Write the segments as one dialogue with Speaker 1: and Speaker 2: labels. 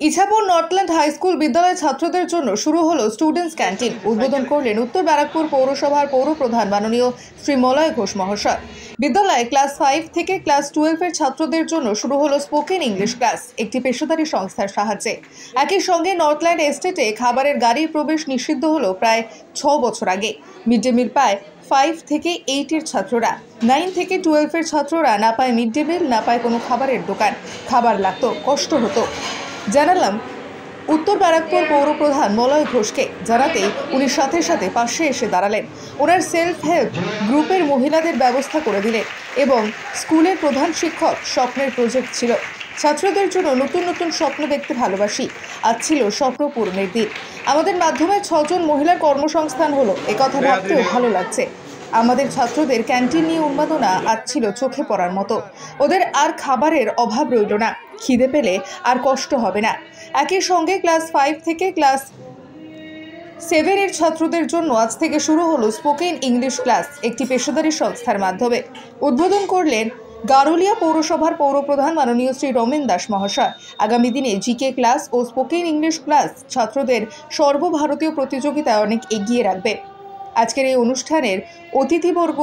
Speaker 1: Ichapur Northland high school বিদ্যালয়ের ছাত্রদের জন্য শুরু হলো স্টুডেন্টস ক্যান্টিন। উদ্বোধন করলেন উত্তর ব্যারাকপুর পৌরসভার পৌরপ্রধান মাননীয় শ্রী মলয় ঘোষ মহাশয়। বিদ্যালয়ে ক্লাস 5 থেকে ক্লাস 12 এর ছাত্রদের জন্য শুরু হলো স্পোকেন ইংলিশ ক্লাস একটি পেশাদারী সংস্থার সাহায্যে। একই সঙ্গে নর্থল্যান্ড এস্টেটে খাবারের গাড়ির প্রবেশ নিষিদ্ধ হলো প্রায় 6 বছর আগে। মিড ডে মিল পায় 5 থেকে 8 এর ছাত্ররা। 9 থেকে 12 এর ছাত্ররা না পায় মিড ডে মিল, না পায় কোনো খাবারের দোকান। খাবার লাগতো, কষ্ট হতো। জানালাম উত্তর ব্যারাকপুর পৌরপ্রধান মলয় ঘোষকে, জানাতেই উনি সাথে সাথে পাশে এসে দাঁড়ালেন। ওনার সেলফ হেল্প গ্রুপের মহিলাদের ব্যবস্থা করে দিলেন এবং স্কুলের প্রধান শিক্ষক স্বপ্নের প্রজেক্ট ছিল ছাত্রদের জন্য নতুন নতুন স্বপ্ন দেখতে ভালোবাসি। আজ ছিল স্বপ্ন পূরণের দিন। আমাদের মাধ্যমে 6 জন মহিলার কর্মসংস্থান হলো, একথা ভাবতেও ভালো লাগছে। আমাদের ছাত্রদের ক্যান্টিন নিয়ে উন্মাদনা আজ ছিল চোখে পড়ার মতো। ওদের আর খাবারের অভাব রইল না, খিদে পেলে আর কষ্ট হবে না। একই সঙ্গে ক্লাস 5 থেকে ক্লাস 7 এর ছাত্রদের জন্য আজ থেকে শুরু হলো স্পোকেন ইংলিশ ক্লাস একটি পেশাদারী সংস্থার মাধ্যমে। উদ্বোধন করলেন গারুলিয়া পৌরসভার পৌরপ্রধান মাননীয় শ্রী রমেন দাস মহাশয়। আগামী দিনে জিকে ক্লাস ও স্পোকেন ইংলিশ ক্লাস ছাত্রদের সর্বভারতীয় প্রতিযোগিতায় অনেক এগিয়ে রাখবে। আজকের এই অনুষ্ঠানের অতিথিবর্গ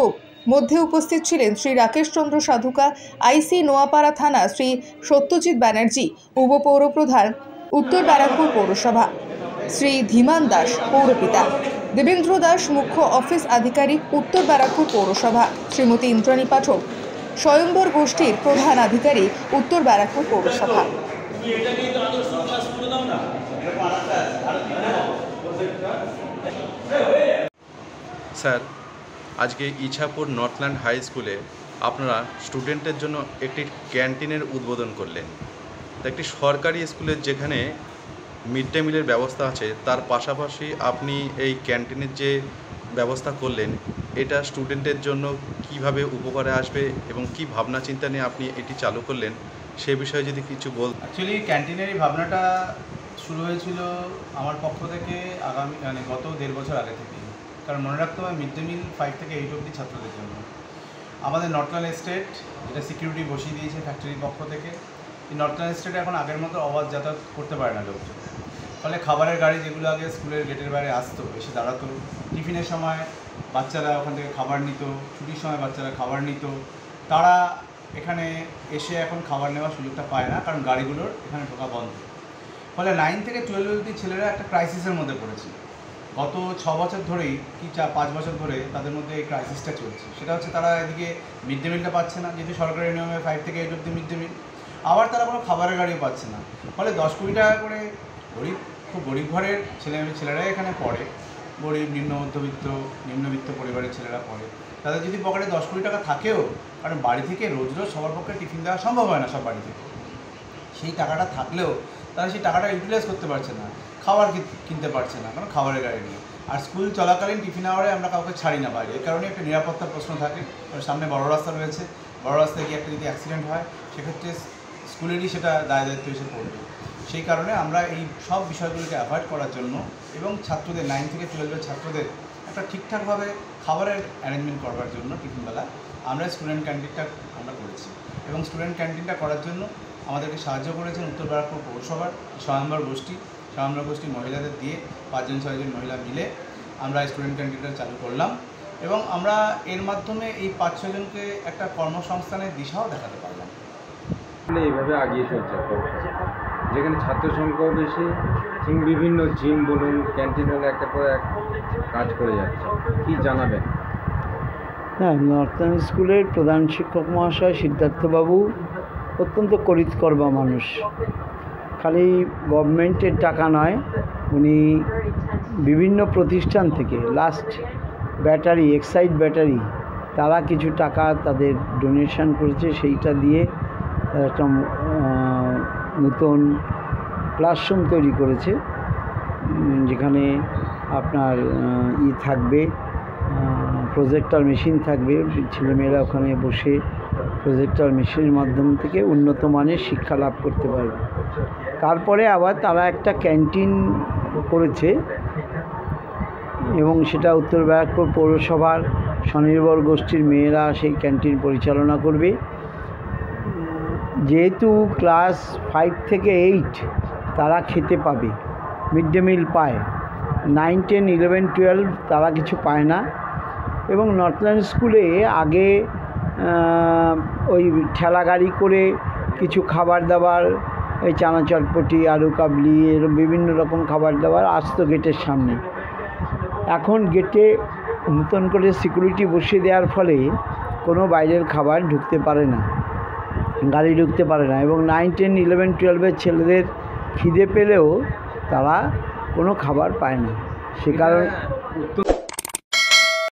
Speaker 1: মধ্যে উপস্থিত ছিলেন শ্রী রাকেশ চন্দ্র সাধুকা, আইসি নোয়াপাড়া থানা শ্রী সত্যজিৎ ব্যানার্জি, উপপৌরপ্রধান উত্তর ব্যারাকপুর পৌরসভা শ্রী ধীমান দাস পৌরপিতা, দেবেন্দ্র দাস মুখ্য অফিস আধিকারিক উত্তর ব্যারাকপুর পৌরসভা, শ্রীমতী ইন্দ্রাণী পাঠক স্বয়ম্বর গোষ্ঠীর প্রধান আধিকারিক উত্তর ব্যারাকপুর পৌরসভা।
Speaker 2: স্যার, আজকে ইছাপুর নর্থল্যান্ড হাই স্কুলে আপনারা স্টুডেন্টের জন্য একটি ক্যান্টিনের উদ্বোধন করলেন। একটি সরকারি স্কুলের যেখানে মিড ডে মিলের ব্যবস্থা আছে, তার পাশাপাশি আপনি এই ক্যান্টিনের যে ব্যবস্থা করলেন, এটা স্টুডেন্টের জন্য কিভাবে উপকারে আসবে এবং কি ভাবনা চিন্তা নিয়ে আপনি এটি চালু করলেন, সে বিষয়ে যদি কিছু
Speaker 3: অ্যাকচুয়ালি ক্যান্টিনের এই ভাবনাটা শুরু হয়েছিল আমার পক্ষ থেকে গত 1.5 বছর আগে থেকে। কারণ মনে রাখতে হবে, মিড ডে মিল 5 থেকে 8 অবধি ছাত্রদের জন্য আমাদের নর্থল্যান্ড এস্টেট যেটা সিকিউরিটি বসিয়ে দিয়েছে ফ্যাক্টরির পক্ষ থেকে। এই নর্থল্যান্ড এস্টেটে এখন আগের মতো অবাধ যাতায়াত করতে পারে না লোকজন। ফলে খাবারের গাড়ি যেগুলো আগে স্কুলের গেটের বাইরে আসতো, এসে দাঁড়াতো, টিফিনের সময় বাচ্চারা ওখান থেকে খাবার নিত, ছুটির সময় বাচ্চারা খাবার নিত, তারা এখানে এসে এখন খাবার নেওয়ার সুযোগটা পায় না, কারণ গাড়িগুলোর এখানে ঢোকা বন্ধ। ফলে 9 থেকে 12 অবধি ছেলেরা একটা ক্রাইসিসের মধ্যে পড়েছে। গত 6 বছর ধরেই কি 5 বছর ধরে তাদের মধ্যে এই ক্রাইসিসটা চলছে। সেটা হচ্ছে তারা এদিকে মিড ডে মিলটা পাচ্ছে না, যেহেতু সরকারি নিয়মে 5 থেকে 8 অবধি মিড ডে মিল, আবার তারা কোনো খাবারের গাড়িও পাচ্ছে না। ফলে 10-20 টাকা করে খুব গরিব ঘরের ছেলেরাই এখানে পড়ে, গরিব নিম্নবিত্ত পরিবারের ছেলেরা পড়ে। তাদের যদি পকেটে 10-20 টাকা থাকেও, কারণ বাড়ি থেকে রোজ রোজ সবার পক্ষে টিফিন দেওয়া সম্ভব হয় না সব বাড়ি থেকে, সেই টাকাটা থাকলেও তারা সেই টাকাটা ইউটিলাইজ করতে পারছে না, খাবার কিনতে পারছে না, কারণ খাবারের গাড়ি নেই। আর স্কুল চলাকালীন টিফিন আওয়ারে আমরা কাউকে ছাড়ি না বাইরে, এই কারণে একটা নিরাপত্তার প্রশ্ন থাকে। সামনে বড় রাস্তা রয়েছে, বড় রাস্তায় গিয়ে একটা যদি অ্যাক্সিডেন্ট হয়, সেক্ষেত্রে স্কুলেরই সেটা দায়িত্ব এসে পড়বে। সেই কারণে আমরা এই সব বিষয়গুলোকে অ্যাভয়েড করার জন্য এবং ছাত্রদের 9 থেকে 12 ছাত্রদের একটা ঠিকঠাকভাবে খাবারের অ্যারেঞ্জমেন্ট করবার জন্য টিফিনবেলা আমরা স্টুডেন্ট ক্যান্টিনটা আমরা করেছি। এবং স্টুডেন্ট ক্যান্টিনটা করার জন্য আমাদেরকে সাহায্য করেছেন উত্তর ব্যারাকপুর পৌরসভার স্বয়ম্বর গোষ্ঠী মহিলাদের দিয়ে 5-6 মহিলা মিলে আমরা স্টুডেন্ট ক্যান্টিনটা চালু করলাম। এবং আমরা এর মাধ্যমে এই 5-6 জনকে একটা কর্মসংস্থানের দিশাও দেখাতে পারলাম।
Speaker 4: এইভাবে আগিয়ে চলছে, যেখানে ছাত্র সংখ্যাও বেশি এবং বিভিন্ন জিম বলুন, ক্যান্টিন হলে একটা পর এক কাজ করে যাচ্ছে। কি জানাবেন?
Speaker 5: হ্যাঁ, নর্থল্যান্ড স্কুলের প্রধান শিক্ষক মহাশয় সিদ্ধার্থবাবু অত্যন্ত করিতকর্মা মানুষ। খালি গভর্নমেন্টের টাকা নয়, উনি বিভিন্ন প্রতিষ্ঠান থেকে এক্সাইড ব্যাটারি তারা কিছু টাকা তাদের ডোনেশন করেছে, সেইটা দিয়ে একটা নতুন ক্লাসরুম তৈরি করেছে, যেখানে আপনার থাকবে, প্রজেক্টর মেশিন থাকবে, ছেলেমেয়েরা ওখানে বসে প্রজেক্টর মেশিনের মাধ্যম থেকে উন্নত মানের শিক্ষা লাভ করতে পারবে। তারপরে আবার তারা একটা ক্যান্টিন করেছে এবং সেটা উত্তর ব্যারাকপুর পৌরসভার স্বনির্ভর গোষ্ঠীর মেয়েরা সেই ক্যান্টিন পরিচালনা করবে। যেহেতু ক্লাস 5 থেকে 8 তারা খেতে পাবে, মিড ডে মিল পায়। 9, 10, 11, 12 তারা কিছু পায় না। এবং নর্থল্যান্ড স্কুলে আগে ওই ঠেলা গাড়ি করে কিছু খাবার দাবার, এই চানা চটপটি, আলু কাবলি, এরকম বিভিন্ন রকম খাবার দাবার আসতো গেটের সামনে। এখন গেটে নতুন করে সিকিউরিটি বসিয়ে দেওয়ার ফলে কোনো বাইরের খাবার ঢুকতে পারে না, গাড়ি ঢুকতে পারে না। এবং 9, 10, 11, 12 ছেলেদের খিদে পেলেও তারা কোনো খাবার পায় না। সে কারণে